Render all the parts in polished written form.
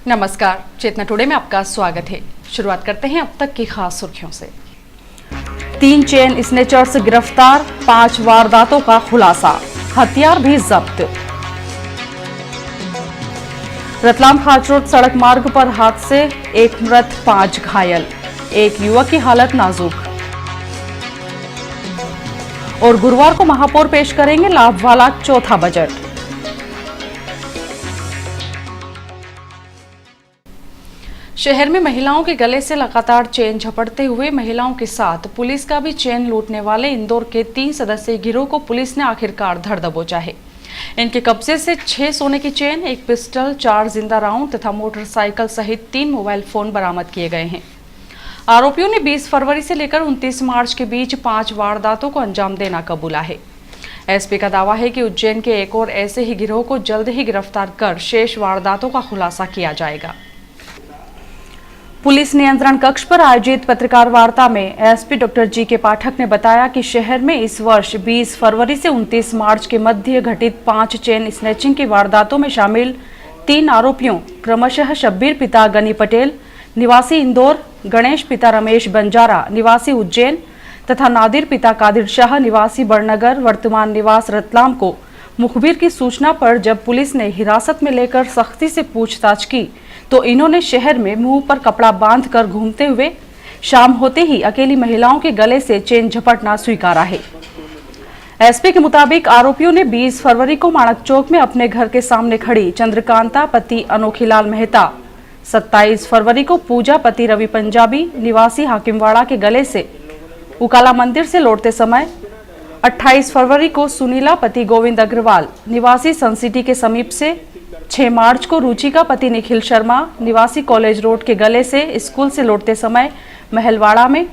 नमस्कार, चेतना टुडे में आपका स्वागत है। शुरुआत करते हैं अब तक की खास सुर्खियों से। 3 चेन स्नेचर्स गिरफ्तार, 5 वारदातों का खुलासा, हथियार भी जब्त। रतलाम खाच रोड सड़क मार्ग पर हादसे, 1 मृत 5 घायल, एक युवक की हालत नाजुक। और गुरुवार को महापौर पेश करेंगे लाभ वाला चौथा बजट। शहर में महिलाओं के गले से लगातार चेन झपटते हुए महिलाओं के साथ पुलिस का भी चेन लूटने वाले इंदौर के 3 सदस्यीय गिरोह को पुलिस ने आखिरकार धर दबोचा है। इनके कब्जे से 6 सोने की चेन, 1 पिस्टल, 4 जिंदा राउंड तथा मोटरसाइकिल सहित 3 मोबाइल फोन बरामद किए गए हैं। आरोपियों ने 20 फरवरी से लेकर 29 मार्च के बीच 5 वारदातों को अंजाम देना कबूला है। एसपी का दावा है कि उज्जैन के एक और ऐसे ही गिरोह को जल्द ही गिरफ्तार कर शेष वारदातों का खुलासा किया जाएगा। पुलिस नियंत्रण कक्ष पर आयोजित पत्रकार वार्ता में एसपी डॉक्टर जी.के. पाठक ने बताया कि शहर में इस वर्ष 20 फरवरी से 29 मार्च के मध्य घटित 5 चेन स्नैचिंग की वारदातों में शामिल 3 आरोपियों क्रमशः शब्बीर पिता गनी पटेल निवासी इंदौर, गणेश पिता रमेश बंजारा निवासी उज्जैन तथा नादिर पिता कादिर शाह निवासी बड़नगर वर्तमान निवास रतलाम को मुखबिर की सूचना पर जब पुलिस ने हिरासत में लेकर सख्ती से पूछताछ की तो इन्होंने शहर में मुंह पर कपड़ा बांधकर घूमते हुए शाम होते ही अकेली महिलाओं के गले से चेन झपटना स्वीकारा है। एसपी के मुताबिक आरोपियों ने 20 फरवरी को माणक चौक में अपने घर के सामने खड़ी चंद्रकांता पति अनोखीलाल मेहता, 27 फरवरी को पूजा पति रवि पंजाबी निवासी हाकिमवाड़ा के गले से उकाला मंदिर से लौटते समय, 28 फरवरी को सुनीला पति गोविंद अग्रवाल निवासी सनसिटी के समीप से, 6 मार्च को रुचिका पति निखिल शर्मा निवासी कॉलेज रोड के गले से स्कूल से लौटते समय महलवाड़ा में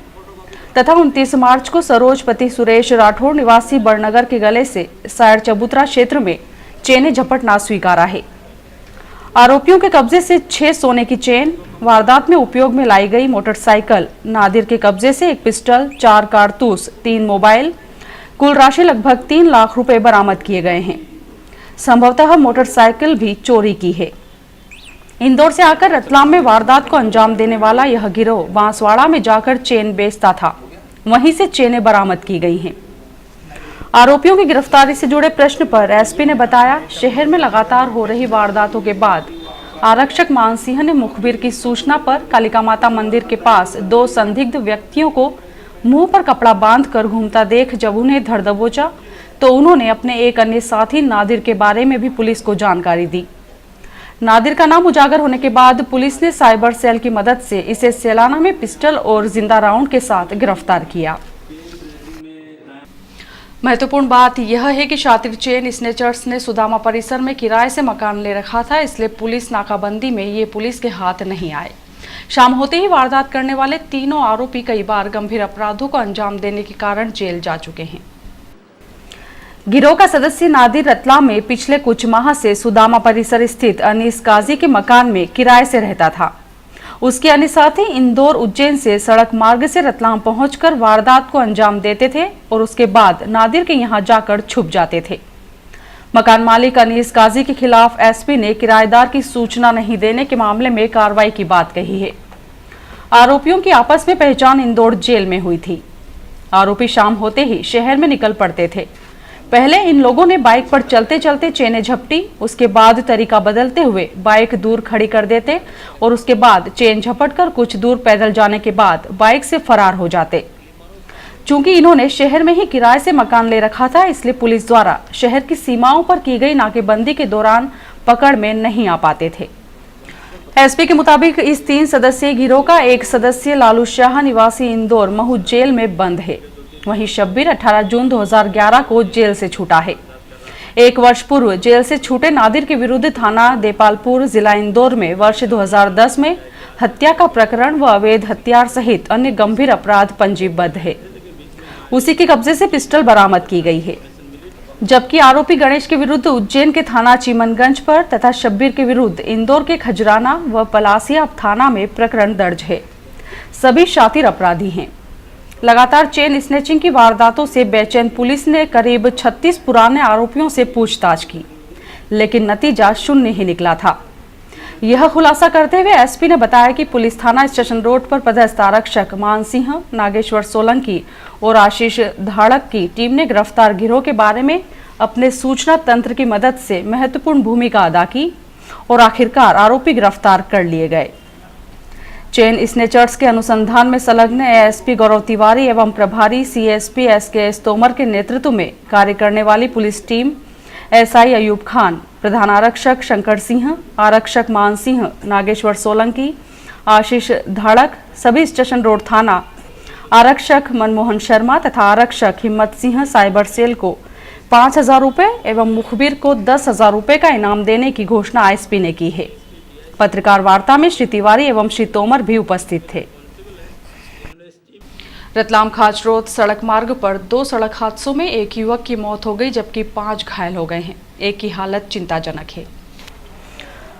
तथा 29 मार्च को सरोज पति सुरेश राठौर निवासी बड़नगर के गले से सायर चबूतरा क्षेत्र में चेनें झपटना स्वीकारा है। आरोपियों के कब्जे से 6 सोने की चेन, वारदात में उपयोग में लाई गई मोटरसाइकिल, नादिर के कब्जे से 1 पिस्टल, 4 कारतूस, 3 मोबाइल, कुल राशि लगभग 3 लाख रुपए बरामद किए गए हैं। संभवतः मोटरसाइकिल भी चोरी की है। इंदौर से आकर रतलाम में वारदात को अंजाम देने वाला यह गिरोह बांसवाड़ा में जाकर चेन बेचता था, वहीं से चेनें बरामद की गई हैं। आरोपियों की गिरफ्तारी से जुड़े प्रश्न पर एसपी ने बताया, शहर में लगातार हो रही वारदातों के बाद आरक्षक मान सिंह ने मुखबिर की सूचना पर कालिका माता मंदिर के पास 2 संदिग्ध व्यक्तियों को मुंह पर कपड़ा बांधकर घूमता देख जब उन्हें धर दबोचा तो उन्होंने अपने एक अन्य साथी नादिर के बारे में भी पुलिस को जानकारी दी। नादिर का नाम उजागर होने के बाद पुलिस ने साइबर सेल की मदद से इसे सेलाना में पिस्टल और जिंदा राउंड के साथ गिरफ्तार किया। महत्वपूर्ण बात यह है कि शातिर चेन स्नेचर्स ने सुदामा परिसर में किराए से मकान ले रखा था, इसलिए पुलिस नाकाबंदी में ये पुलिस के हाथ नहीं आए। शाम होते ही वारदात करने वाले तीनों आरोपी कई बार गंभीर अपराधों को अंजाम देने के कारण जेल जा चुके हैं। गिरोह का सदस्य नादिर रतलाम में पिछले कुछ माह से सुदामा परिसर स्थित अनीस काजी के मकान में किराए से रहता था। उसके अन्य साथी इंदौर उज्जैन से सड़क मार्ग से रतलाम पहुंचकर वारदात को अंजाम देते थे और उसके बाद नादिर के यहां जाकर छुप जाते थे। मकान मालिक अनीस काजी के खिलाफ एसपी ने किराएदार की सूचना नहीं देने के मामले में कार्रवाई की बात कही है। आरोपियों की आपस में पहचान इंदौर जेल में हुई थी। आरोपी शाम होते ही शहर में निकल पड़ते थे। पहले इन लोगों ने बाइक पर चलते चलते चेनें झपटी, उसके बाद तरीका बदलते हुए बाइक दूर खड़ी कर देते और उसके बाद चेन झपटकर कुछ दूर पैदल जाने के बाद बाइक से फरार हो जाते। चूंकि इन्होंने शहर में ही किराए से मकान ले रखा था, इसलिए पुलिस द्वारा शहर की सीमाओं पर की गई नाकेबंदी के दौरान पकड़ में नहीं आ पाते थे। एसपी के मुताबिक इस 3 सदस्यीय गिरोह का एक सदस्य लालू शाह निवासी इंदौर महू जेल में बंद है। वहीं शब्बीर 18 जून 2011 को जेल से छूटा है। 1 वर्ष पूर्व जेल से छूटे नादिर के विरुद्ध थाना देपालपुर जिला इंदौर में वर्ष 2010 में हत्या का प्रकरण व अवैध हथियार सहित अन्य गंभीर अपराध पंजीबद्ध है। उसी के कब्जे से पिस्टल बरामद की गई है। जबकि आरोपी गणेश के विरुद्ध उज्जैन के थाना चीमनगंज पर तथा शब्बीर के विरुद्ध इंदौर के खजराना व पलासिया थाना में प्रकरण दर्ज है। सभी शातिर अपराधी हैं। लगातार चेन स्नैचिंग की वारदातों से बेचैन पुलिस ने करीब 36 पुराने आरोपियों से पूछताछ की, लेकिन नतीजा शून्य ही निकला था। यह खुलासा करते हुए एसपी ने बताया कि पुलिस थाना स्टेशन रोड पर पदस्थ आरक्षक मान सिंह, नागेश्वर सोलंकी और आशीष धाड़क की टीम ने गिरफ्तार गिरोह के बारे में अपने सूचना तंत्र की मदद से महत्वपूर्ण भूमिका अदा की और आखिरकार आरोपी गिरफ्तार कर लिए गए। चेन स्नेचर्स के अनुसंधान में संलग्न एएसपी गौरव तिवारी एवं प्रभारी सीएसपी एसकेएस तोमर के नेतृत्व में कार्य करने वाली police team SI Ayub Khan, प्रधान आरक्षक शंकर सिंह, आरक्षक मान सिंह, नागेश्वर सोलंकी, आशीष धाड़क, सभी स्टेशन रोड थाना आरक्षक मनमोहन शर्मा तथा आरक्षक हिम्मत सिंह साइबर सेल को 5,000 रुपए एवं मुखबिर को 10,000 रुपए का इनाम देने की घोषणा एसपी ने की है। पत्रकार वार्ता में श्री तिवारी एवं श्री तोमर भी उपस्थित थे। रतलाम खाचरोद सड़क मार्ग पर 2 सड़क हादसों में एक युवक की मौत हो गई जबकि 5 घायल हो गए हैं। एक की हालत चिंताजनक है।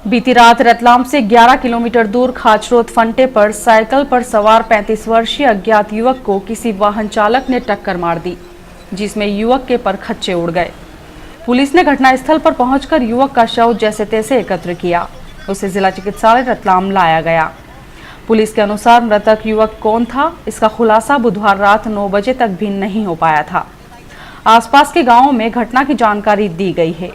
बीती रात रतलाम से 11 किलोमीटर दूर खाचरोद फंटे पर साइकिल पर सवार 35 वर्षीय अज्ञात युवक को किसी वाहन चालक ने टक्कर मार दी, जिसमें युवक के परखच्चे उड़ गए। पुलिस ने घटनास्थल पर पहुंचकर युवक का शव जैसे तैसे एकत्र किया, उसे जिला चिकित्सालय रतलाम लाया गया। पुलिस के अनुसार मृतक युवक कौन था, इसका खुलासा बुधवार रात 9 बजे तक भी नहीं हो पाया था। आसपास के गांवों में घटना की जानकारी दी गई है।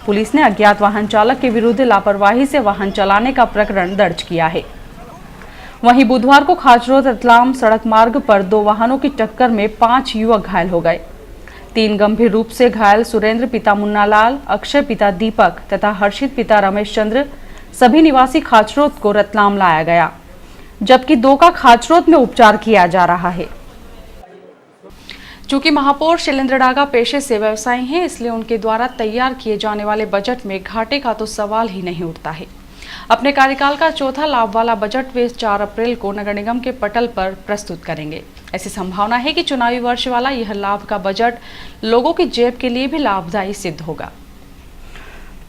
पुलिस ने अज्ञात वाहन चालक के विरुद्ध लापरवाही से वाहन चलाने का प्रकरण दर्ज किया है। वहीं बुधवार को खाचरोद रतलाम सड़क मार्ग पर 2 वाहनों की टक्कर में 5 युवक घायल हो गए। 3 गंभीर रूप से घायल सुरेंद्र पिता मुन्नालाल, अक्षय पिता दीपक तथा हर्षित पिता रमेश चंद्र सभी निवासी खाचरोद को रतलाम लाया गया, जबकि 2 का खाचरोद में उपचार किया जा रहा है। चूंकि महापौर शैलेंद्र डागा पेशे से व्यवसायी हैं, इसलिए उनके द्वारा तैयार किए जाने वाले बजट में घाटे का तो सवाल ही नहीं उठता है। अपने कार्यकाल का चौथा लाभ वाला बजट वे 4 अप्रैल को नगर निगम के पटल पर प्रस्तुत करेंगे। ऐसी संभावना है कि चुनावी वर्ष वाला यह लाभ का बजट लोगों की जेब के लिए भी लाभदायी सिद्ध होगा।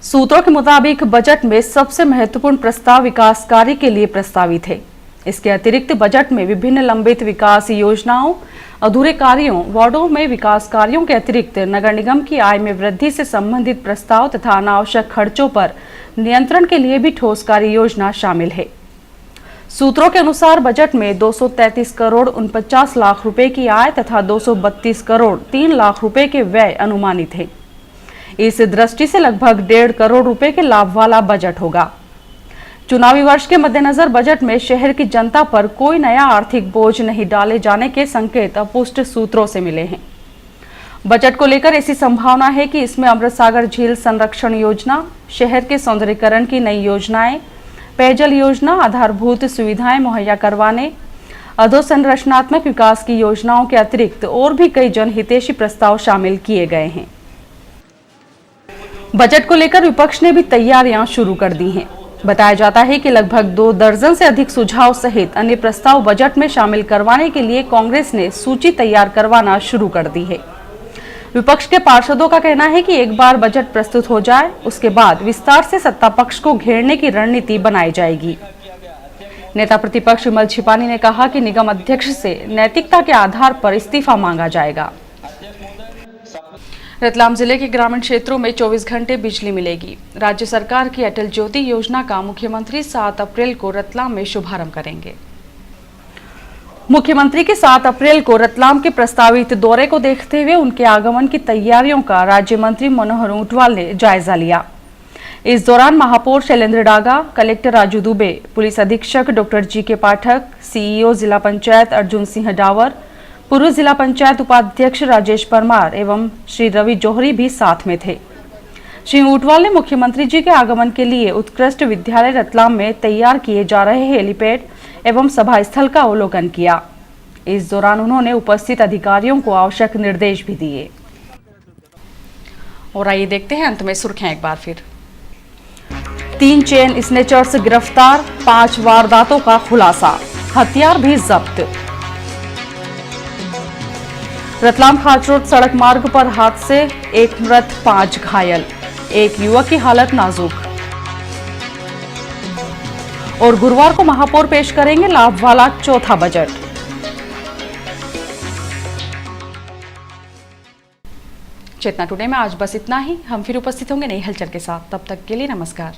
सूत्रों के मुताबिक बजट में सबसे महत्वपूर्ण प्रस्ताव विकास कार्य के लिए प्रस्तावित है। इसके अतिरिक्त बजट में विभिन्न लंबित विकास योजनाओं, अधूरे कार्यों, वार्डों में विकास कार्यों के अतिरिक्त नगर निगम की आय में वृद्धि से संबंधित प्रस्ताव तथा अनावश्यक खर्चों पर नियंत्रण के लिए भी ठोस कार्य योजना शामिल है। सूत्रों के अनुसार बजट में 233 करोड़ 49 लाख रुपए की आय तथा 232 करोड़ 3 लाख रुपए के व्यय अनुमानित है। इस दृष्टि से लगभग 1.5 करोड़ रुपए के लाभ वाला बजट होगा। चुनावी वर्ष के मद्देनजर बजट में शहर की जनता पर कोई नया आर्थिक बोझ नहीं डाले जाने के संकेत अपुष्ट सूत्रों से मिले हैं। बजट को लेकर ऐसी संभावना है कि इसमें अमृत सागर झील संरक्षण योजना, शहर के सौंदर्यीकरण की नई योजनाएं, पेयजल योजना, आधारभूत सुविधाएं मुहैया करवाने, अधोसंरचनात्मक विकास की योजनाओं के अतिरिक्त और भी कई जनहितैषी प्रस्ताव शामिल किए गए हैं। बजट को लेकर विपक्ष ने भी तैयारियां शुरू कर दी हैं। बताया जाता है कि लगभग 2 दर्जन से अधिक सुझाव सहित अन्य प्रस्ताव बजट में शामिल करवाने के लिए कांग्रेस ने सूची तैयार करवाना शुरू कर दी है। विपक्ष के पार्षदों का कहना है कि एक बार बजट प्रस्तुत हो जाए, उसके बाद विस्तार से सत्ता पक्ष को घेरने की रणनीति बनाई जाएगी। नेता प्रतिपक्ष विमल छिपानी ने कहा कि निगम अध्यक्ष से नैतिकता के आधार पर इस्तीफा मांगा जाएगा। रतलाम जिले के ग्रामीण क्षेत्रों में 24 घंटे बिजली मिलेगी। राज्य सरकार की अटल ज्योति योजना का मुख्यमंत्री 7 अप्रैल को रतलाम में शुभारंभ करेंगे। मुख्यमंत्री के 7 अप्रैल को रतलाम के प्रस्तावित दौरे को देखते हुए उनके आगमन की तैयारियों का राज्य मंत्री मनोहर ऊंटवाल ने जायजा लिया। इस दौरान महापौर शैलेंद्र डागा, कलेक्टर राजू दुबे, पुलिस अधीक्षक डॉक्टर जी.के. पाठक, सीईओ जिला पंचायत अर्जुन सिंह डावर, पूर्व जिला पंचायत उपाध्यक्ष राजेश परमार एवं श्री रवि जौहरी भी साथ में थे। श्री ऊंटवाल ने मुख्यमंत्री जी के आगमन के लिए उत्कृष्ट विद्यालय रतलाम में तैयार किए जा रहे हेलीपैड एवं सभा स्थल का अवलोकन किया। इस दौरान उन्होंने उपस्थित अधिकारियों को आवश्यक निर्देश भी दिए। और आइए देखते हैं अंत में सुर्खियां एक बार फिर। 3 चेन स्नेचर्स गिरफ्तार, 5 वारदातों का खुलासा, हथियार भी जब्त। रतलाम खाचरोद सड़क मार्ग पर हादसे, 1 मृत 5 घायल, 1 युवक की हालत नाजुक। और गुरुवार को महापौर पेश करेंगे लाभ वाला चौथा बजट। चेतना टुडे में आज बस इतना ही। हम फिर उपस्थित होंगे नई हलचल के साथ। तब तक के लिए नमस्कार।